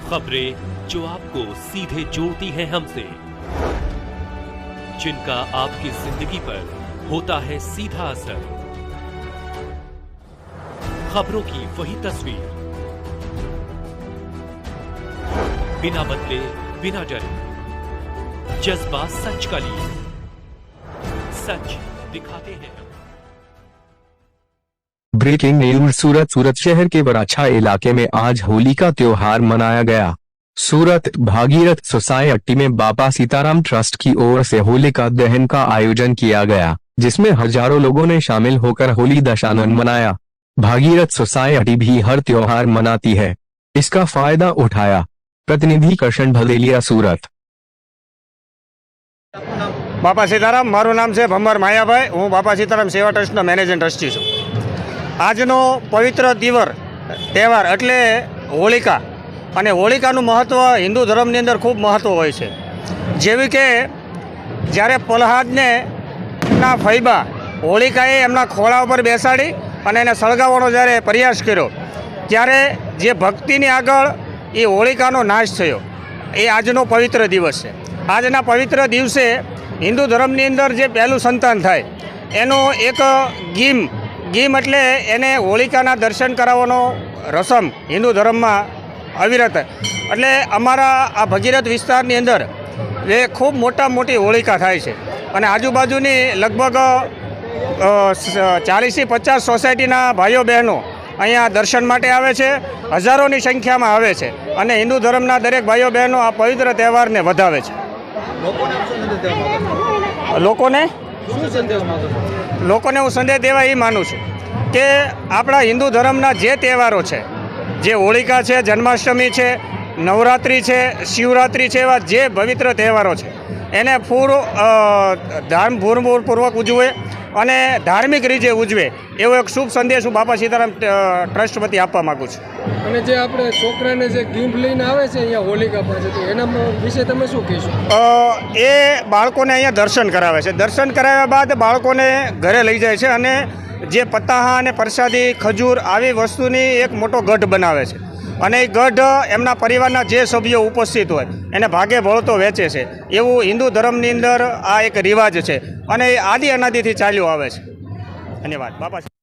खबरें जो आपको सीधे जोड़ती हैं हमसे, जिनका आपकी जिंदगी पर होता है सीधा असर। खबरों की वही तस्वीर, बिना बदले बिना डरे, जज्बा सच का लिए, सच दिखाते हैं। ब्रेकिंग न्यूज सूरत शहर के वराछा इलाके में आज होली का त्योहार मनाया गया। सूरत भागीरथ सोसाइटी में बाबा सीताराम ट्रस्ट की ओर से होलिका दहन का आयोजन किया गया, जिसमें हजारों लोगों ने शामिल होकर होली दशानन मनाया। भागीरथ सोसाइटी भी हर त्योहार मनाती है, इसका फायदा उठाया। प्रतिनिधि कर्षण भदेलिया, सूरत। बापा सीताराम, मारू नाम से भम्बर मायाभाई, हूँ बापा सीताराम सेवा ट्रस्टનો મેનેજિંગ ટ્રસ્ટી છું। આજનો પવિત્ર તહેવાર એટલે હોલિકા, અને હોલિકાનું મહત્ત્વ હિન્દુ ધર્મની અંદર ખૂબ મહત્ત્વ હોય છે। જેવી કે જ્યારે પ્રહલાદને એમના ફૈબા હોલિકાએ એમના ખોળા ઉપર બેસાડી અને એને સળગાવવાનો જ્યારે પ્રયાસ કર્યો, ત્યારે જે ભક્તિની આગળ એ હોલિકાનો નાશ થયો। એ આજનો પવિત્ર દિવસ છે। આજના પવિત્ર દિવસે હિન્દુ ધર્મની અંદર જે પહેલું સંતાન થાય એનો એક ગીમ એટલે એને હોલિકાના દર્શન કરાવવાનો રસમ હિન્દુ ધર્મમાં અવિરત। એટલે અમારા આ ભગીરથ વિસ્તારની અંદર એ ખૂબ મોટી હોલિકા થાય છે, અને આજુબાજુની લગભગ 40 થી 50 સોસાયટીના ભાઈઓ બહેનો અહીંયા દર્શન માટે આવે છે, હજારોની સંખ્યામાં આવે છે, અને હિન્દુ ધર્મના દરેક ભાઈઓ બહેનો આ પવિત્ર તહેવારને વધાવે છે। લોકોને હું સંદેશ દેવા એ માનું છું કે આપણા હિન્દુ ધર્મના જે તહેવારો છે, જે હોળિકા છે, જન્માષ્ટમી છે, નવરાત્રિ છે, શિવરાત્રિ છે, એવા જે પવિત્ર તહેવારો છે એને ધર્મપૂર્વક ઉજવે અને ધાર્મિક રીતે ઉજવે, એવો એક શુભ સંદેશ હું બાપા સીતારામ ટ્રસ્ટ વતી આપવા માગું છું। અને જે આપણે છોકરાને જે ગિફ્ટ લઈને આવે છે અહીંયા હોલિકા પાસે, તો એના વિશે તમે શું કહેશો? એ બાળકોને અહીંયા દર્શન કરાવે છે। દર્શન કરાવ્યા બાદ બાળકોને ઘરે લઈ જાય છે, અને જે પતાહા અને પ્રસાદી, ખજૂર આવી વસ્તુની એક મોટો ગઢ બનાવે છે, અને એ ગઢ એમના પરિવારના જે સભ્યો ઉપસ્થિત હોય એને ભાગે ભળતો વેચે છે। એવું હિન્દુ ધર્મની અંદર આ એક રિવાજ છે, અને એ આદિ અનાદિથી ચાલ્યો આવે છે। ધન્યવાદ। બાપા।